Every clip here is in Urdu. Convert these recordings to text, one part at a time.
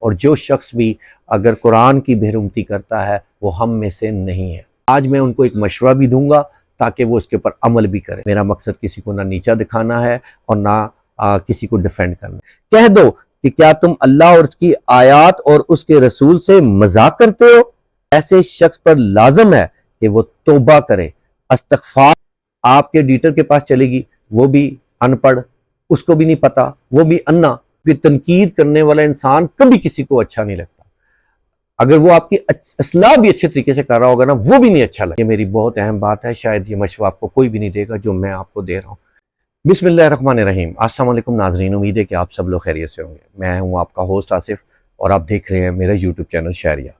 اور جو شخص بھی اگر قرآن کی بےرحمتی کرتا ہے وہ ہم میں سے نہیں ہے۔ آج میں ان کو ایک مشورہ بھی دوں گا تاکہ وہ اس کے اوپر عمل بھی کریں۔ میرا مقصد کسی کو نہ نیچا دکھانا ہے اور نہ کسی کو ڈیفینڈ کرنا۔ کہہ دو کہ کیا تم اللہ اور اس کی آیات اور اس کے رسول سے مذاق کرتے ہو؟ ایسے شخص پر لازم ہے کہ وہ توبہ کرے، استغفار۔ آپ کے ایڈیٹر کے پاس چلے گی، وہ بھی ان پڑھ، اس کو بھی نہیں پتا، وہ بھی انا، کہ تنقید کرنے والا انسان کبھی کسی کو اچھا نہیں لگتا۔ اگر وہ آپ کی اصلاح بھی اچھے طریقے سے کر رہا ہوگا نا، وہ بھی نہیں اچھا لگتا۔ یہ میری بہت اہم بات ہے، شاید یہ مشورہ آپ کو کوئی بھی نہیں دے گا جو میں آپ کو دے رہا ہوں۔ بسم اللہ الرحمن الرحیم۔ السلام علیکم ناظرین، امید ہے کہ آپ سب لوگ خیریت سے ہوں گے۔ میں ہوں آپ کا ہوسٹ آصف اور آپ دیکھ رہے ہیں میرا یوٹیوب چینل شہریہ۔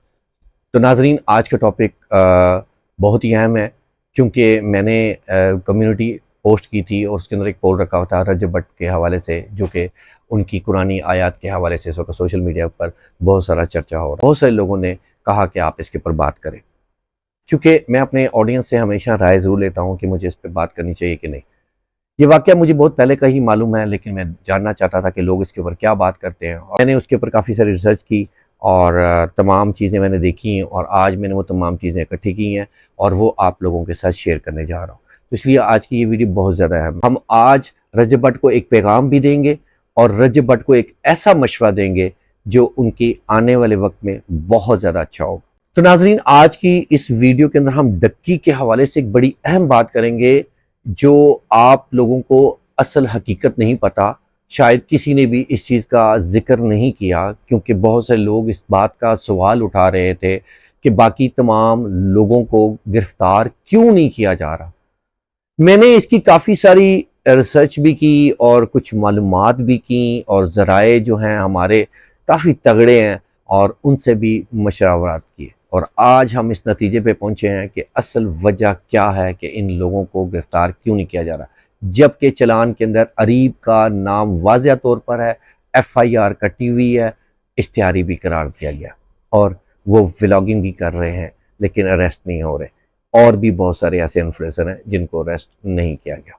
تو ناظرین، آج کا ٹاپک بہت ہی اہم ہے، کیونکہ میں نے کمیونٹی پوسٹ کی تھی اور اس کے اندر ایک پول رکھا ہوا تھا رجب بٹ کے حوالے سے، جو کہ ان کی قرآنی آیات کے حوالے سے اس وقت سوشل میڈیا پر بہت سارا چرچا ہو رہا ہے۔ بہت سارے لوگوں نے کہا کہ آپ اس کے اوپر بات کریں، کیونکہ میں اپنے آڈینس سے ہمیشہ رائے ضرور لیتا ہوں کہ مجھے اس پہ بات کرنی چاہیے کہ نہیں۔ یہ واقعہ مجھے بہت پہلے کا ہی معلوم ہے، لیکن میں جاننا چاہتا تھا کہ لوگ اس کے اوپر کیا بات کرتے ہیں، اور میں نے اس کے اوپر کافی ساری ریسرچ کی اور تمام چیزیں میں نے دیکھی، اور آج میں نے وہ تمام چیزیں اکٹھی کی ہیں اور وہ آپ لوگوں کے ساتھ شیئر کرنے جا رہا ہوں۔ تو اس لیے آج کی یہ ویڈیو بہت زیادہ اہم ہے۔ ہم آج رجب بٹ کو ایک پیغام بھی دیں گے اور رجب بٹ کو ایک ایسا مشورہ دیں گے جو ان کی آنے والے وقت میں بہت زیادہ اچھا ہوگا۔ تو ناظرین، آج کی اس ویڈیو کے اندر ہم ڈکی کے حوالے سے ایک بڑی اہم بات کریں گے جو آپ لوگوں کو اصل حقیقت نہیں پتا، شاید کسی نے بھی اس چیز کا ذکر نہیں کیا، کیونکہ بہت سے لوگ اس بات کا سوال اٹھا رہے تھے کہ باقی تمام لوگوں کو گرفتار کیوں نہیں کیا جا رہا۔ میں نے اس کی کافی ساری ریسرچ بھی کی اور کچھ معلومات بھی کی، اور ذرائع جو ہیں ہمارے کافی تگڑے ہیں اور ان سے بھی مشاورات کیے، اور آج ہم اس نتیجے پہ پہنچے ہیں کہ اصل وجہ کیا ہے کہ ان لوگوں کو گرفتار کیوں نہیں کیا جا رہا، جبکہ چلان کے اندر اریب کا نام واضح طور پر ہے، FIR کٹی ہوئی ہے، اشتہاری بھی قرار دیا گیا، اور وہ ولاگنگ بھی کر رہے ہیں لیکن اریسٹ نہیں ہو رہے، اور بھی بہت سارے ایسے انفلوئنسر ہیں جن کو اریسٹ نہیں کیا گیا۔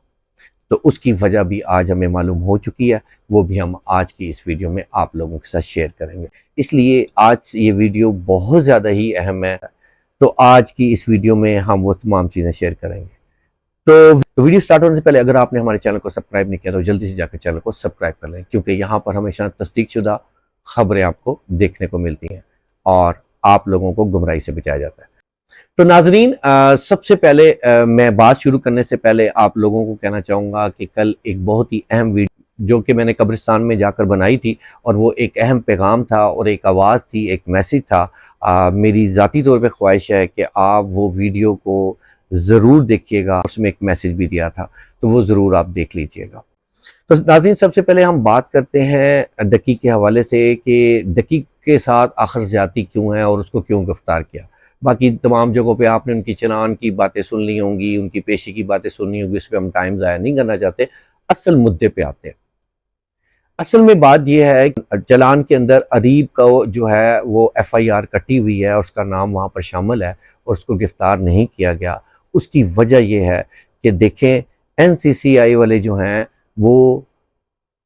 تو اس کی وجہ بھی آج ہمیں معلوم ہو چکی ہے، وہ بھی ہم آج کی اس ویڈیو میں آپ لوگوں کے ساتھ شیئر کریں گے۔ اس لیے آج یہ ویڈیو بہت زیادہ ہی اہم ہے، تو آج کی اس ویڈیو میں ہم وہ تمام چیزیں شیئر کریں گے۔ تو ویڈیو سٹارٹ ہونے سے پہلے اگر آپ نے ہمارے چینل کو سبسکرائب نہیں کیا تو جلدی سے جا کے چینل کو سبسکرائب کر لیں، کیونکہ یہاں پر ہمیشہ تصدیق شدہ خبریں آپ کو دیکھنے کو ملتی ہیں اور آپ لوگوں کو گمراہی سے بچایا جاتا ہے۔ تو ناظرین، سب سے پہلے میں بات شروع کرنے سے پہلے آپ لوگوں کو کہنا چاہوں گا کہ کل ایک بہت ہی اہم ویڈیو جو کہ میں نے قبرستان میں جا کر بنائی تھی، اور وہ ایک اہم پیغام تھا اور ایک آواز تھی، ایک میسیج تھا۔ میری ذاتی طور پہ خواہش ہے کہ آپ وہ ویڈیو کو ضرور دیکھیے گا، اس میں ایک میسیج بھی دیا تھا، تو وہ ضرور آپ دیکھ لیجئے گا۔ تو ناظرین، سب سے پہلے ہم بات کرتے ہیں ڈکی کے حوالے سے کہ ڈکی کے ساتھ آخر زیادتی کیوں ہے اور اس کو کیوں گرفتار کیا۔ باقی تمام جگہوں پہ آپ نے ان کی چلان کی باتیں سن لی ہوں گی، ان کی پیشی کی باتیں سننی ہوں گی، اس پہ ہم ٹائم ضائع نہیں کرنا چاہتے، اصل مدے پہ آتے ہیں۔ اصل میں بات یہ ہے کہ چلان کے اندر اریب کا جو ہے وہ FIR کٹی ہوئی ہے اور اس کا نام وہاں پر شامل ہے اور اس کو گرفتار نہیں کیا گیا۔ اس کی وجہ یہ ہے کہ دیکھیں NCCI والے جو ہیں وہ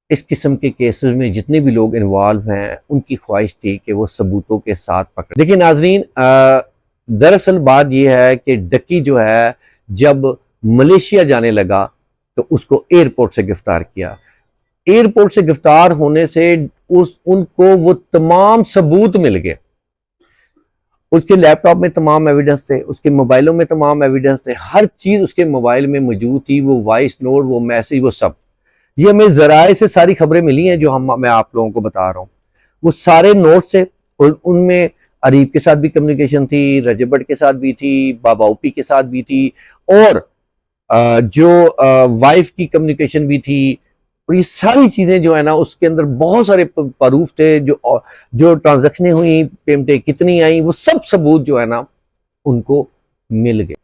اس قسم کے کیسز میں جتنے بھی لوگ انوالو ہیں ان کی خواہش تھی کہ وہ ثبوتوں کے ساتھ پکڑیں۔ دیکھیں ناظرین، دراصل بات یہ ہے کہ ڈکی جو ہے جب ملیشیا جانے لگا تو اس کو ایئرپورٹ سے گرفتار کیا۔ ایئرپورٹ سے گرفتار ہونے سے ان کو وہ تمام ثبوت مل گئے، اس کے لیپ ٹاپ میں تمام ایویڈنس تھے، اس کے موبائلوں میں تمام ایویڈنس تھے، ہر چیز اس کے موبائل میں موجود تھی، وہ وائس نوٹ، وہ میسیج، وہ سب۔ یہ ہمیں ذرائع سے ساری خبریں ملی ہیں جو میں آپ لوگوں کو بتا رہا ہوں۔ وہ سارے نوٹس تھے، ان میں اریب کے ساتھ بھی کمیونیکیشن تھی، رجب بٹ کے ساتھ بھی تھی، بابا اوپی کے ساتھ بھی تھی، اور جو وائف کی کمیونیکیشن بھی تھی، اور یہ ساری چیزیں جو ہے نا اس کے اندر بہت سارے پروف تھے، جو ٹرانزیکشنیں ہوئیں، پیمنٹیں کتنی آئیں، وہ سب ثبوت جو ہے نا ان کو مل گئے۔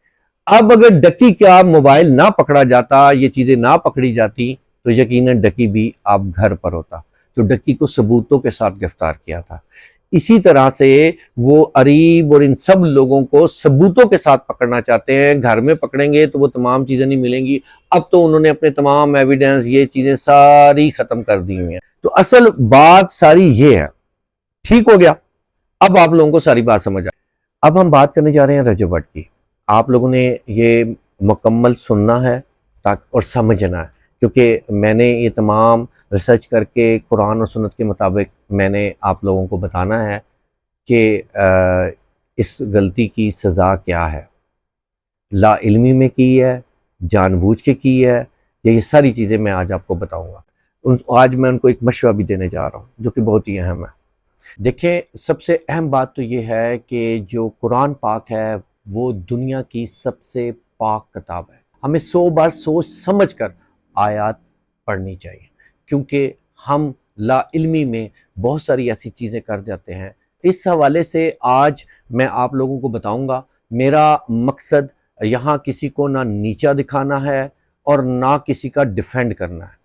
اب اگر ڈکی کا موبائل نہ پکڑا جاتا، یہ چیزیں نہ پکڑی جاتی تو یقیناً ڈکی بھی آپ گھر پر ہوتا، تو ڈکی کو ثبوتوں کے ساتھ گرفتار کیا تھا۔ اسی طرح سے وہ اریب اور ان سب لوگوں کو ثبوتوں کے ساتھ پکڑنا چاہتے ہیں۔ گھر میں پکڑیں گے تو وہ تمام چیزیں نہیں ملیں گی، اب تو انہوں نے اپنے تمام ایویڈنس، یہ چیزیں ساری ختم کر دی ہوئی ہیں۔ تو اصل بات ساری یہ ہے ٹھیک ہو گیا؟ اب آپ لوگوں کو ساری بات سمجھ اب ہم بات کرنے جا رہے ہیں رجب بٹ کی. آپ لوگوں نے یہ مکمل سننا ہے اور سمجھنا ہے، کیونکہ میں نے یہ تمام ریسرچ کر کے قرآن اور سنت کے مطابق میں نے آپ لوگوں کو بتانا ہے کہ اس غلطی کی سزا کیا ہے. لا علمی میں کی ہے، جان بوجھ کے کی ہے، یہ ساری چیزیں میں آج آپ کو بتاؤں گا. آج میں ان کو ایک مشورہ بھی دینے جا رہا ہوں جو کہ بہت ہی اہم ہے. دیکھیں، سب سے اہم بات تو یہ ہے کہ جو قرآن پاک ہے وہ دنیا کی سب سے پاک کتاب ہے. ہمیں 100 بار سوچ سمجھ کر آیات پڑھنی چاہیے، کیونکہ ہم لا علمی میں بہت ساری ایسی چیزیں کر جاتے ہیں. اس حوالے سے آج میں آپ لوگوں کو بتاؤں گا. میرا مقصد یہاں کسی کو نہ نیچا دکھانا ہے اور نہ کسی کا ڈیفینڈ کرنا ہے،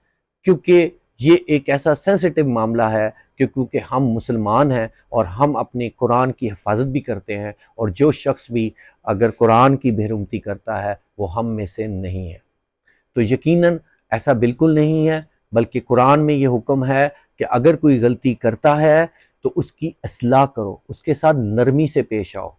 کیونکہ یہ ایک ایسا سینسٹیو معاملہ ہے کہ کیونکہ ہم مسلمان ہیں اور ہم اپنے قرآن کی حفاظت بھی کرتے ہیں، اور جو شخص بھی اگر قرآن کی بےرحمتی کرتا ہے وہ ہم میں سے نہیں ہے. تو یقیناً ایسا بالکل نہیں ہے، بلکہ قرآن میں یہ حکم ہے کہ اگر کوئی غلطی کرتا ہے تو اس کی اصلاح کرو، اس کے ساتھ نرمی سے پیش آؤ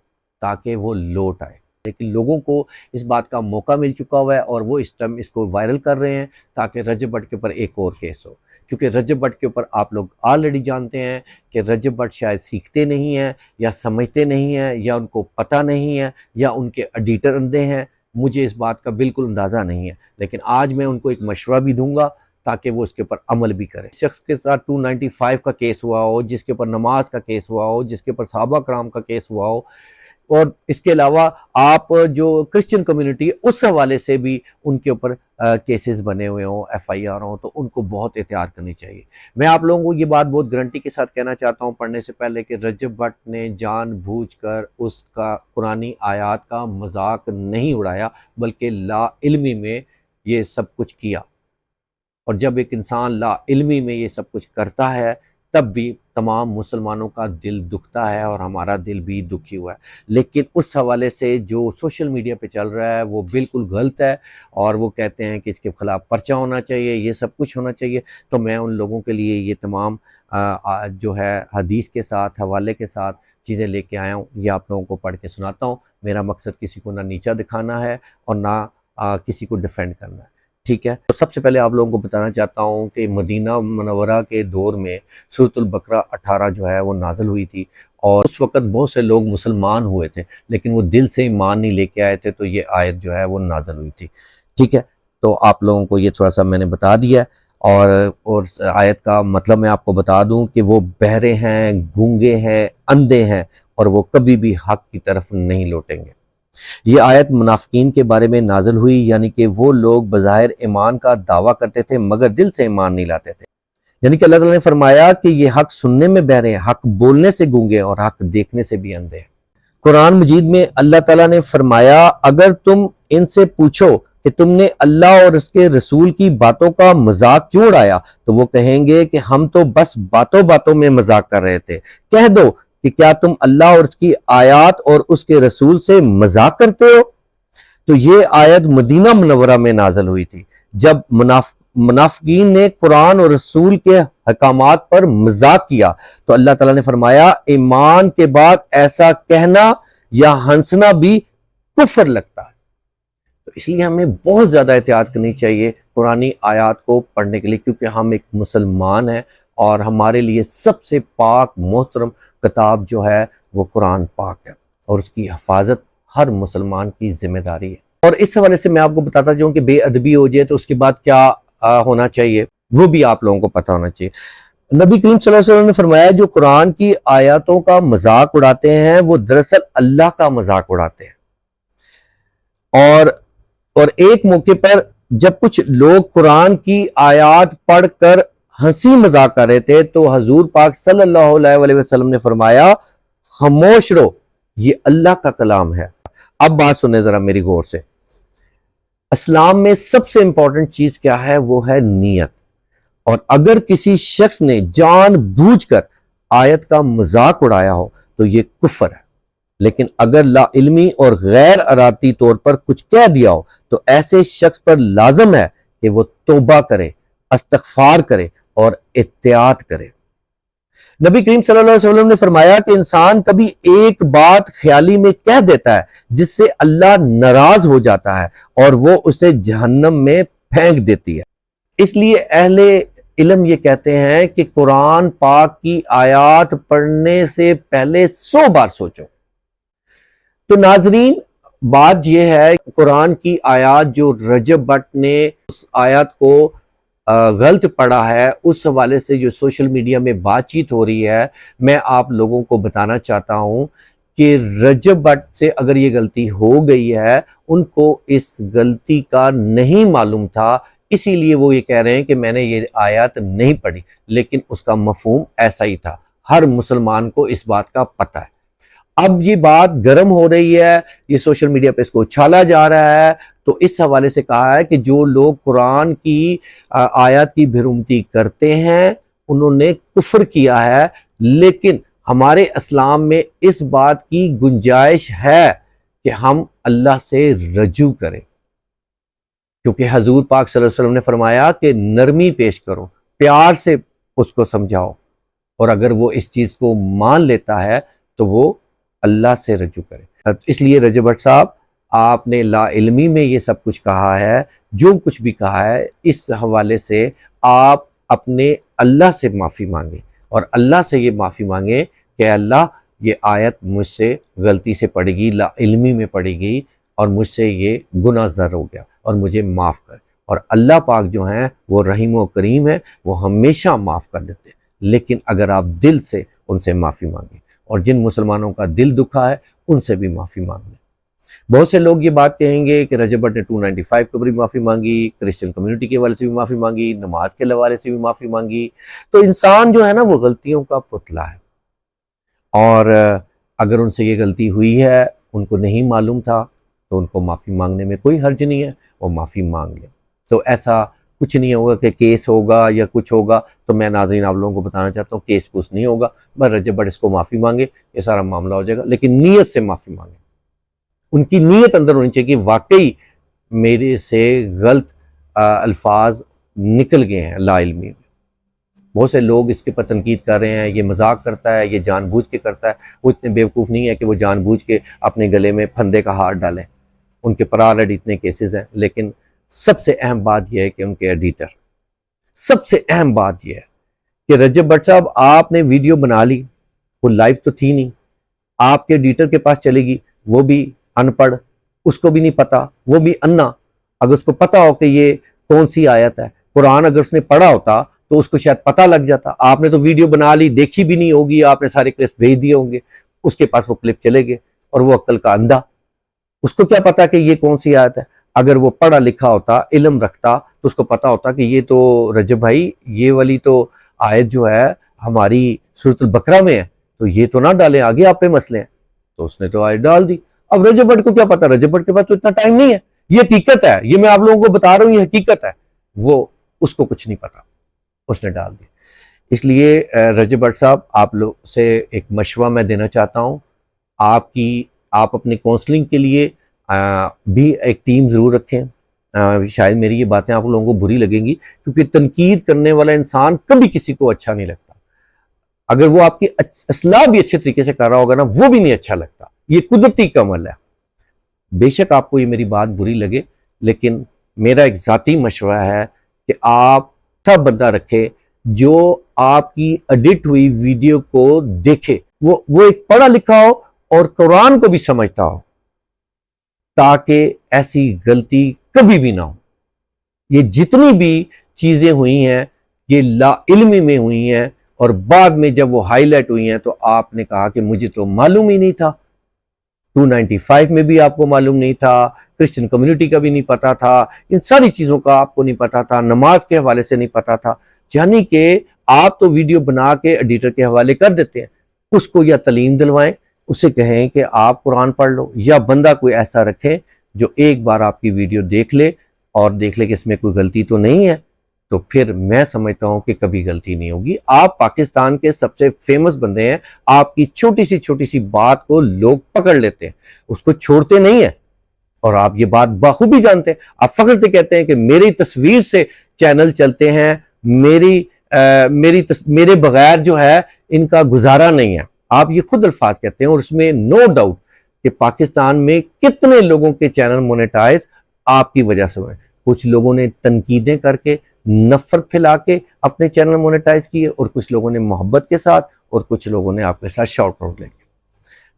تاکہ وہ لوٹ آئے. لیکن لوگوں کو اس بات کا موقع مل چکا ہوا ہے اور وہ اس ٹائم اس کو وائرل کر رہے ہیں تاکہ رجب بٹ کے اوپر ایک اور کیس ہو. کیونکہ رجب بٹ کے اوپر آپ لوگ آلریڈی جانتے ہیں کہ رجب بٹ شاید سیکھتے نہیں ہیں یا سمجھتے نہیں ہیں یا ان کو پتہ نہیں ہے یا ان کے ایڈیٹر اندھے ہیں. مجھے اس بات کا بالکل اندازہ نہیں ہے، لیکن آج میں ان کو ایک مشورہ بھی دوں گا تاکہ وہ اس کے اوپر عمل بھی کریں. شخص کے ساتھ 295 کا کیس ہوا ہو، جس کے اوپر نماز کا کیس ہوا ہو، جس کے اوپر صحابہ کرام کا کیس ہوا ہو، اور اس کے علاوہ آپ جو کرسچن کمیونٹی ہے اس حوالے سے بھی ان کے اوپر کیسز بنے ہوئے ہوں، ایف آئی آر ہوں، تو ان کو بہت احتیاط کرنی چاہیے. میں آپ لوگوں کو یہ بات بہت گارنٹی کے ساتھ کہنا چاہتا ہوں پڑھنے سے پہلے کہ رجب بٹ نے جان بوجھ کر اس کا قرآنی آیات کا مذاق نہیں اڑایا، بلکہ لا علمی میں یہ سب کچھ کیا. اور جب ایک انسان لا علمی میں یہ سب کچھ کرتا ہے تب بھی تمام مسلمانوں کا دل دکھتا ہے اور ہمارا دل بھی دکھی ہوا ہے. لیکن اس حوالے سے جو سوشل میڈیا پہ چل رہا ہے وہ بالکل غلط ہے، اور وہ کہتے ہیں کہ اس کے خلاف پرچہ ہونا چاہیے، یہ سب کچھ ہونا چاہیے. تو میں ان لوگوں کے لیے یہ تمام جو ہے حدیث کے ساتھ، حوالے کے ساتھ چیزیں لے کے آیا ہوں، یہ آپ لوگوں کو پڑھ کے سناتا ہوں. میرا مقصد کسی کو نہ نیچا دکھانا ہے اور نہ کسی کو ڈیفینڈ کرنا ہے. ٹھیک ہے، تو سب سے پہلے آپ لوگوں کو بتانا چاہتا ہوں کہ مدینہ منورہ کے دور میں سورۃ البقرہ 18 جو ہے وہ نازل ہوئی تھی، اور اس وقت بہت سے لوگ مسلمان ہوئے تھے لیکن وہ دل سے ایمان نہیں لے کے آئے تھے، تو یہ آیت جو ہے وہ نازل ہوئی تھی. ٹھیک ہے، تو آپ لوگوں کو یہ تھوڑا سا میں نے بتا دیا، اور آیت کا مطلب میں آپ کو بتا دوں کہ وہ بہرے ہیں، گونگے ہیں، اندھے ہیں، اور وہ کبھی بھی حق کی طرف نہیں لوٹیں گے. یہ آیت منافقین کے بارے میں نازل ہوئی، یعنی کہ وہ لوگ بظاہر ایمان کا دعویٰ کرتے تھے مگر دل سے ایمان نہیں لاتے تھے. یعنی کہ اللہ تعالیٰ نے فرمایا کہ یہ حق سننے میں بہرے ہیں، حق بولنے سے گونگے اور حق دیکھنے سے بھی اندھے ہیں. قرآن مجید میں اللہ تعالیٰ نے فرمایا اگر تم ان سے پوچھو کہ تم نے اللہ اور اس کے رسول کی باتوں کا مذاق کیوں اڑایا تو وہ کہیں گے کہ ہم تو بس باتوں باتوں میں مذاق کر رہے تھے. کہہ دو کہ کیا تم اللہ اور اس کی آیات اور اس کے رسول سے مذاق کرتے ہو؟ تو یہ آیت مدینہ منورہ میں نازل ہوئی تھی جب منافقین نے قرآن اور رسول کے حکامات پر مذاق کیا، تو اللہ تعالیٰ نے فرمایا ایمان کے بعد ایسا کہنا یا ہنسنا بھی کفر لگتا ہے. تو اس لیے ہمیں بہت زیادہ احتیاط کرنی چاہیے قرآنی آیات کو پڑھنے کے لیے، کیونکہ ہم ایک مسلمان ہیں اور ہمارے لیے سب سے پاک محترم کتاب جو ہے وہ قرآن پاک ہے، اور اس کی حفاظت ہر مسلمان کی ذمہ داری ہے. اور اس حوالے سے میں آپ کو بتاتا جاؤں کہ بے ادبی ہو جائے تو اس کے بعد کیا ہونا چاہیے وہ بھی آپ لوگوں کو پتہ ہونا چاہیے. نبی کریم صلی اللہ علیہ وسلم نے فرمایا جو قرآن کی آیاتوں کا مذاق اڑاتے ہیں وہ دراصل اللہ کا مذاق اڑاتے ہیں. اور ایک موقع پر جب کچھ لوگ قرآن کی آیات پڑھ کر ہنسی مذاق کر رہے تھے تو حضور پاک صلی اللہ علیہ وسلم نے فرمایا خاموش رہو، یہ اللہ کا کلام ہے. اب بات سنیں ذرا میری غور سے. اسلام میں سب سے امپورٹنٹ چیز کیا ہے؟ وہ ہے نیت. اور اگر کسی شخص نے جان بوجھ کر آیت کا مذاق اڑایا ہو تو یہ کفر ہے. لیکن اگر لا علمی اور غیر ارادی طور پر کچھ کہہ دیا ہو تو ایسے شخص پر لازم ہے کہ وہ توبہ کرے، استغفار کرے اور احتیاط کرے. نبی کریم صلی اللہ علیہ وسلم نے فرمایا کہ انسان کبھی ایک بات خیالی میں کہہ دیتا ہے جس سے اللہ ناراض ہو جاتا ہے اور وہ اسے جہنم میں پھینک دیتی ہے۔ اس لیے اہل علم یہ کہتے ہیں کہ قرآن پاک کی آیات پڑھنے سے پہلے 100 بار سوچو۔ تو ناظرین، بات یہ ہے قرآن کی آیات جو رجب بٹ نے اس آیات کو غلط پڑھا ہے، اس حوالے سے جو سوشل میڈیا میں بات چیت ہو رہی ہے، میں آپ لوگوں کو بتانا چاہتا ہوں کہ رجب بٹ سے اگر یہ غلطی ہو گئی ہے، ان کو اس غلطی کا نہیں معلوم تھا، اسی لیے وہ یہ کہہ رہے ہیں کہ میں نے یہ آیات نہیں پڑھی، لیکن اس کا مفہوم ایسا ہی تھا۔ ہر مسلمان کو اس بات کا پتہ ہے۔ اب یہ بات گرم ہو رہی ہے، یہ سوشل میڈیا پہ اس کو اچھالا جا رہا ہے، تو اس حوالے سے کہا ہے کہ جو لوگ قرآن کی آیات کی بھرمتی کرتے ہیں انہوں نے کفر کیا ہے، لیکن ہمارے اسلام میں اس بات کی گنجائش ہے کہ ہم اللہ سے رجوع کریں، کیونکہ حضور پاک صلی اللہ علیہ وسلم نے فرمایا کہ نرمی پیش کرو، پیار سے اس کو سمجھاؤ، اور اگر وہ اس چیز کو مان لیتا ہے تو وہ اللہ سے رجوع کرے۔ اس لیے رجب بٹ صاحب، آپ نے لا علمی میں یہ سب کچھ کہا ہے، جو کچھ بھی کہا ہے، اس حوالے سے آپ اپنے اللہ سے معافی مانگیں، اور اللہ سے یہ معافی مانگیں کہ اللہ یہ آیت مجھ سے غلطی سے پڑھی گئی، لا علمی میں پڑھی گئی، اور مجھ سے یہ گناہ زر ہو گیا، اور مجھے معاف کر۔ اور اللہ پاک جو ہیں وہ رحیم و کریم ہے، وہ ہمیشہ معاف کر دیتے ہیں، لیکن اگر آپ دل سے ان سے معافی مانگیں، اور جن مسلمانوں کا دل دکھا ہے ان سے بھی معافی مانگ لیں۔ بہت سے لوگ یہ بات کہیں گے کہ رجب بٹ نے 295 کو بھی معافی مانگی، کرسچن کمیونٹی کے حوالے سے بھی معافی مانگی، نماز کے حوالے سے بھی معافی مانگی۔ تو انسان جو ہے نا وہ غلطیوں کا پتلا ہے، اور اگر ان سے یہ غلطی ہوئی ہے، ان کو نہیں معلوم تھا، تو ان کو معافی مانگنے میں کوئی حرج نہیں ہے، وہ معافی مانگ لیں۔ تو ایسا کچھ نہیں ہوگا کہ کیس ہوگا یا کچھ ہوگا، تو میں ناظرین آپ لوگوں کو بتانا چاہتا ہوں کیس کچھ نہیں ہوگا، بس رجب بٹ اس کو معافی مانگے، یہ سارا معاملہ ہو جائے گا، لیکن نیت سے معافی مانگے۔ ان کی نیت اندر ہونی چاہیے کہ واقعی میرے سے غلط الفاظ نکل گئے ہیں لا علمی میں۔ بہت سے لوگ اس کے پر تنقید کر رہے ہیں، یہ مذاق کرتا ہے، یہ جان بوجھ کے کرتا ہے۔ وہ اتنے بیوقوف نہیں ہے کہ وہ جان بوجھ کے اپنے گلے میں پھندے کا ہار ڈالیں، ان کے پر آلریڈی اتنے کیسز ہیں۔ لیکن سب سے اہم بات یہ ہے کہ ان کے ایڈیٹر، سب سے اہم بات یہ ہے کہ رجب بٹ صاحب آپ نے ویڈیو بنا لی، وہ لائیو تو تھی نہیں، آپ کے ایڈیٹر کے پاس چلے گی، وہ بھی ان پڑھ، اس کو بھی نہیں پتا، وہ بھی انا۔ اگر اس کو پتا ہو کہ یہ کون سی آیت ہے، قرآن اگر اس نے پڑھا ہوتا تو اس کو شاید پتہ لگ جاتا۔ آپ نے تو ویڈیو بنا لی، دیکھی بھی نہیں ہوگی، آپ نے سارے کلپس بھیج دیے ہوں گے، اس کے پاس وہ کلپ چلے گئے، اور وہ عقل کا اندھا، اس کو کیا پتا کہ یہ کون سی آیت ہے۔ اگر وہ پڑھا لکھا ہوتا، علم رکھتا، تو اس کو پتا ہوتا کہ یہ تو رجب بھائی یہ والی تو آیت جو ہے ہماری سورۃ البقرہ میں ہے، تو یہ تو نہ ڈالیں، آگے آپ پہ مسئلے ہیں، تو اس نے تو آیت ڈال دی۔ اب رجب بٹ کو کیا پتا، رجب بٹ کے پاس تو اتنا ٹائم نہیں ہے، یہ حقیقت ہے، یہ میں آپ لوگوں کو بتا رہا ہوں، یہ حقیقت ہے، وہ اس کو کچھ نہیں پتا، اس نے ڈال دی۔ اس لیے رجب بٹ صاحب، آپ لوگ سے ایک مشورہ میں دینا چاہتا ہوں، آپ اپنی کونسلنگ کے لیے بھی ایک ٹیم ضرور رکھیں۔ شاید میری یہ باتیں آپ لوگوں کو بری لگیں گی، کیونکہ تنقید کرنے والا انسان کبھی کسی کو اچھا نہیں لگتا۔ اگر وہ آپ کی اصلاح بھی اچھے طریقے سے کر رہا ہوگا نا، وہ بھی نہیں اچھا لگتا، یہ قدرتی کا عمل ہے۔ بے شک آپ کو یہ میری بات بری لگے، لیکن میرا ایک ذاتی مشورہ ہے کہ آپ سب بندہ رکھے جو آپ کی ایڈٹ ہوئی ویڈیو کو دیکھے، وہ ایک پڑھا لکھا ہو اور قرآن کو بھی سمجھتا ہو، تاکہ ایسی غلطی کبھی بھی نہ ہو۔ یہ جتنی بھی چیزیں ہوئی ہیں یہ لا علمی میں ہوئی ہیں، اور بعد میں جب وہ ہائی لائٹ ہوئی ہیں تو آپ نے کہا کہ مجھے تو معلوم ہی نہیں تھا، 295 میں بھی آپ کو معلوم نہیں تھا، کرسچن کمیونٹی کا بھی نہیں پتا تھا، ان ساری چیزوں کا آپ کو نہیں پتا تھا، نماز کے حوالے سے نہیں پتا تھا۔ یعنی کہ آپ تو ویڈیو بنا کے ایڈیٹر کے حوالے کر دیتے ہیں، اس کو یا تعلیم دلوائیں، اسے کہیں کہ آپ قرآن پڑھ لو، یا بندہ کوئی ایسا رکھیں جو ایک بار آپ کی ویڈیو دیکھ لے اور دیکھ لے کہ اس میں کوئی غلطی تو نہیں ہے، تو پھر میں سمجھتا ہوں کہ کبھی غلطی نہیں ہوگی۔ آپ پاکستان کے سب سے فیمس بندے ہیں، آپ کی چھوٹی سی بات کو لوگ پکڑ لیتے ہیں، اس کو چھوڑتے نہیں ہیں، اور آپ یہ بات بخوبی جانتے ہیں۔ آپ فخر سے کہتے ہیں کہ میری تصویر سے چینل چلتے ہیں، میرے بغیر جو ہے ان کا گزارا نہیں ہے. آپ یہ خود الفاظ کہتے ہیں, اور اس میں نو ڈاؤٹ کہ پاکستان میں کتنے لوگوں کے چینل مونیٹائز آپ کی وجہ سے ہوئے. کچھ لوگوں نے تنقیدیں کر کے, نفرت پھیلا کے اپنے چینل مونیٹائز کیے, اور کچھ لوگوں نے محبت کے ساتھ, اور کچھ لوگوں نے آپ کے ساتھ شاؤٹ آؤٹ لے کے.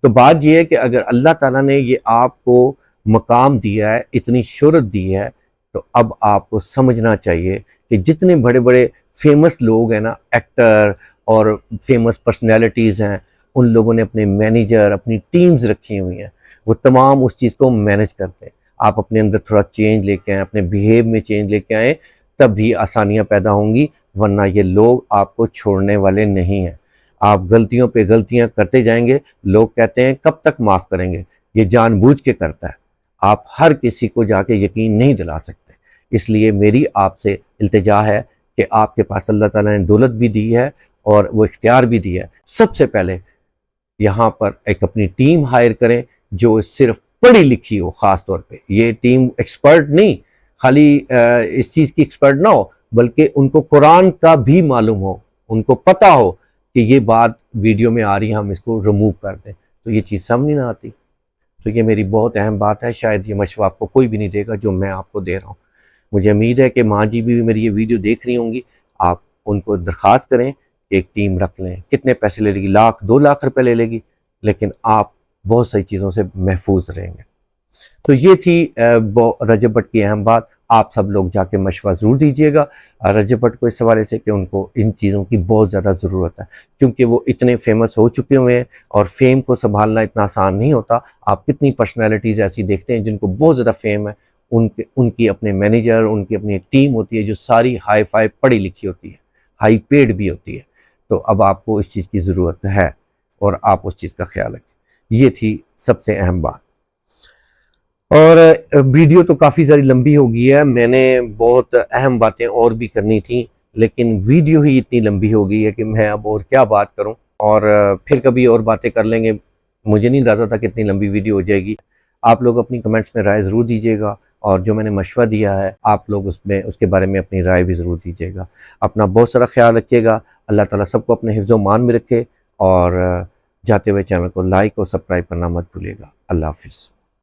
تو بات یہ ہے کہ اگر اللہ تعالیٰ نے یہ آپ کو مقام دیا ہے, اتنی شہرت دی ہے, تو اب آپ کو سمجھنا چاہیے کہ جتنے بڑے بڑے فیمس لوگ ہیں نا, ایکٹر اور فیمس پرسنالٹیز ہیں, ان لوگوں نے اپنے مینیجر, اپنی ٹیمز رکھی ہوئی ہیں, وہ تمام اس چیز کو مینیج کرتے ہیں. آپ اپنے اندر تھوڑا چینج لے کے آئیں, اپنے بیہیو میں چینج لے کے آئیں, تب بھی آسانیاں پیدا ہوں گی, ورنہ یہ لوگ آپ کو چھوڑنے والے نہیں ہیں. آپ غلطیوں پہ غلطیاں کرتے جائیں گے. لوگ کہتے ہیں کب تک معاف کریں گے, یہ جان بوجھ کے کرتا ہے. آپ ہر کسی کو جا کے یقین نہیں دلا سکتے. اس لیے میری آپ سے التجا ہے کہ آپ کے پاس اللہ تعالیٰ نے دولت بھی دی ہے اور وہ اختیار بھی دیا ہے. سب سے پہلے یہاں پر ایک اپنی ٹیم ہائر کریں جو صرف پڑھی لکھی ہو. خاص طور پہ یہ ٹیم ایکسپرٹ نہیں, خالی اس چیز کی ایکسپرٹ نہ ہو, بلکہ ان کو قرآن کا بھی معلوم ہو, ان کو پتہ ہو کہ یہ بات ویڈیو میں آ رہی ہے, ہم اس کو ریموو کر دیں. تو یہ چیز سمجھ نہیں آتی. تو یہ میری بہت اہم بات ہے. شاید یہ مشورہ آپ کو کوئی بھی نہیں دے گا جو میں آپ کو دے رہا ہوں. مجھے امید ہے کہ ماں جی بھی میری یہ ویڈیو دیکھ رہی ہوں گی. آپ ان کو درخواست کریں کہ ایک ٹیم رکھ لیں. کتنے پیسے لے لے گی, 1 لاکھ 2 لاکھ روپے لے لے گی, لیکن آپ بہت ساری چیزوں سے محفوظ رہیں گے. تو یہ تھی رجب بٹ کی اہم بات. آپ سب لوگ جا کے مشورہ ضرور دیجیے گا رجب بٹ کو اس حوالے سے کہ ان کو ان چیزوں کی بہت زیادہ ضرورت ہے, کیونکہ وہ اتنے فیمس ہو چکے ہوئے ہیں, اور فیم کو سنبھالنا اتنا آسان نہیں ہوتا. آپ کتنی پرسنالٹیز ایسی دیکھتے ہیں جن کو بہت زیادہ فیم ہے, ان کی اپنے مینیجر, ان کی اپنی ٹیم ہوتی ہے جو ساری ہائی فائی پڑھی لکھی ہوتی ہے, ہائی پیڈ بھی ہوتی ہے. تو اب آپ کو اس چیز کی ضرورت ہے, اور آپ اس چیز کا خیال رکھیں. یہ تھی سب سے اہم بات. اور ویڈیو تو کافی ساری لمبی ہو گئی ہے. میں نے بہت اہم باتیں اور بھی کرنی تھیں, لیکن ویڈیو ہی اتنی لمبی ہو گئی ہے کہ میں اب اور کیا بات کروں. اور پھر کبھی اور باتیں کر لیں گے. مجھے نہیں اندازہ تھا کہ اتنی لمبی ویڈیو ہو جائے گی. آپ لوگ اپنی کمنٹس میں رائے ضرور دیجیے گا, اور جو میں نے مشورہ دیا ہے آپ لوگ اس کے بارے میں اپنی رائے بھی ضرور دیجیے گا. اپنا بہت سارا خیال رکھیے گا. اللہ تعالیٰ سب کو اپنے حفظ و مان میں رکھے, اور جاتے ہوئے چینل کو لائک اور سبسکرائب کرنا مت بھولیے گا. اللہ حافظ.